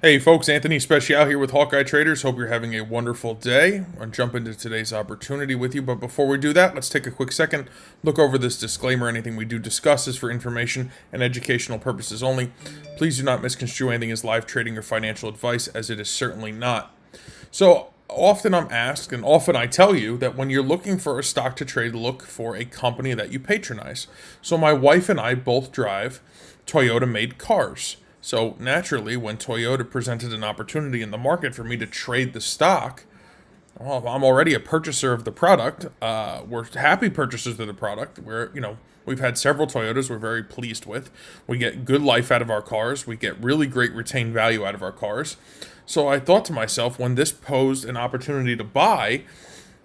Hey folks, Anthony Special here with Hawkeye Traders. Hope you're having a wonderful day. I'll jump into today's opportunity with you, but before we do that, let's take a quick second, look over this disclaimer. Anything we do discuss is for information and educational purposes only. Please do not misconstrue anything as live trading or financial advice, as it is certainly not. So often I'm asked, and often I tell you, that when you're looking for a stock to trade, look for a company that you patronize. So my wife and I both drive Toyota-made cars. So naturally, when Toyota presented an opportunity in the market for me to trade the stock, well, I'm already a purchaser of the product. We're happy purchasers of the product. We've had several Toyotas we're very pleased with. We get good life out of our cars. We get really great retained value out of our cars. So I thought to myself, when this posed an opportunity to buy,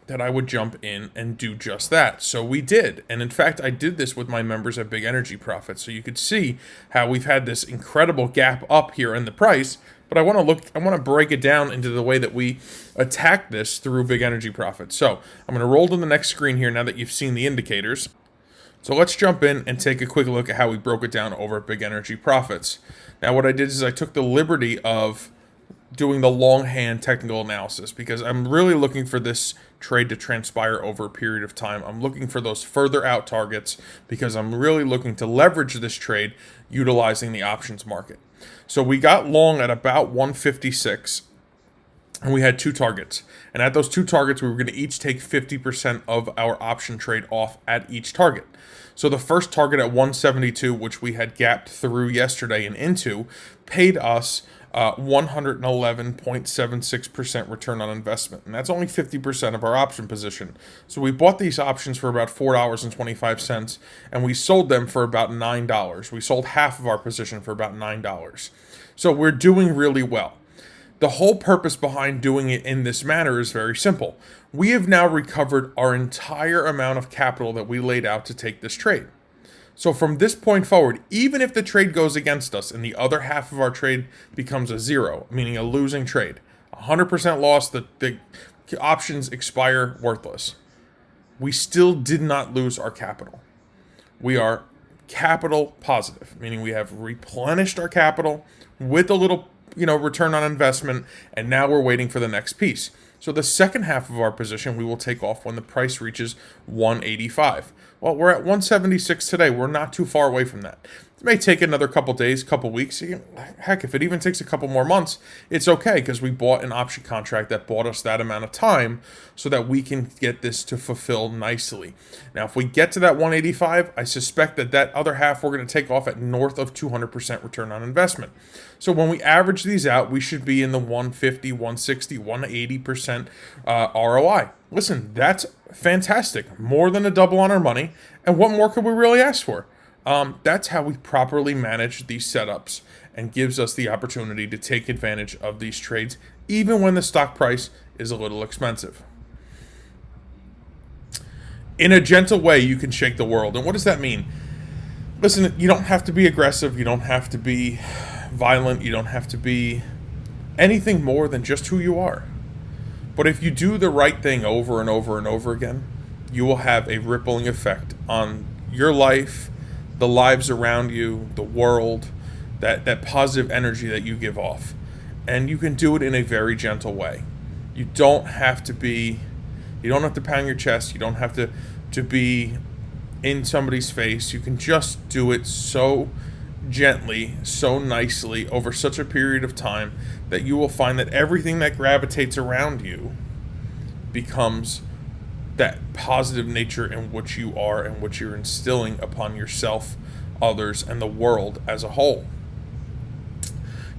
that I would jump in and do just that. So we did. And in fact, I did this with my members at Big Energy Profits. So you could see how we've had this incredible gap up here in the price. But I want to break it down into the way that we attack this through Big Energy Profits. So I'm going to roll to the next screen here now that you've seen the indicators. So let's jump in and take a quick look at how we broke it down over at Big Energy Profits. Now what I did is I took the liberty of doing the longhand technical analysis because I'm really looking for this trade to transpire over a period of time. I'm looking for those further out targets because I'm really looking to leverage this trade utilizing the options market. So we got long at about 156 and we had two targets. And at those two targets, we were going to each take 50% of our option trade off at each target. So the first target at 172, which we had gapped through yesterday and into, paid us 111.76% return on investment. And that's only 50% of our option position. So we bought these options for about $4.25 and we sold them for about $9. We sold half of our position for about $9. So we're doing really well. The whole purpose behind doing it in this manner is very simple. We have now recovered our entire amount of capital that we laid out to take this trade. So from this point forward, even if the trade goes against us and the other half of our trade becomes a zero, meaning a losing trade, 100% loss, the options expire worthless, we still did not lose our capital. We are capital positive, meaning we have replenished our capital with a little return on investment, and now we're waiting for the next piece. So the second half of our position we will take off when the price reaches 185. Well, we're at 176 today. We're not too far away from that. It may take another couple days, couple weeks. Heck, if it even takes a couple more months, it's okay because we bought an option contract that bought us that amount of time so that we can get this to fulfill nicely. Now, if we get to that 185, I suspect that other half we're going to take off at north of 200% return on investment. So when we average these out, we should be in the 150, 160, 180% ROI. Listen, that's fantastic. More than a double on our money. And what more could we really ask for? That's how we properly manage these setups and gives us the opportunity to take advantage of these trades, even when the stock price is a little expensive. In a gentle way, you can shake the world. And what does that mean? Listen, you don't have to be aggressive. You don't have to be violent. You don't have to be anything more than just who you are. But if you do the right thing over and over and over again, you will have a rippling effect on your life, the lives around you, the world, that positive energy that you give off. And you can do it in a very gentle way. You don't have to pound your chest. You don't have to be in somebody's face. You can just do it so gently, so nicely over such a period of time that you will find that everything that gravitates around you becomes that positive nature in which you are and which you're instilling upon yourself, others, and the world as a whole.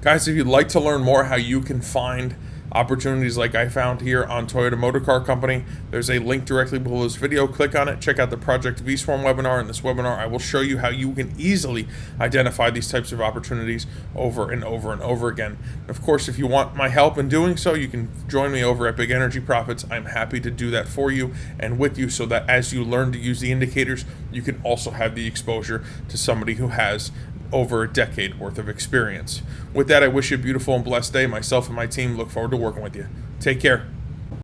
Guys, if you'd like to learn more how you can find opportunities like I found here on Toyota Motor Car Company, there's a link directly below this video. Click on it. Check out the Project V-Swarm webinar. In this webinar, I will show you how you can easily identify these types of opportunities over and over and over again. Of course, if you want my help in doing so, you can join me over at Big Energy Profits. I'm happy to do that for you and with you so that as you learn to use the indicators, you can also have the exposure to somebody who has over a decade worth of experience. With that, I wish you a beautiful and blessed day. Myself and my team look forward to working with you. Take care.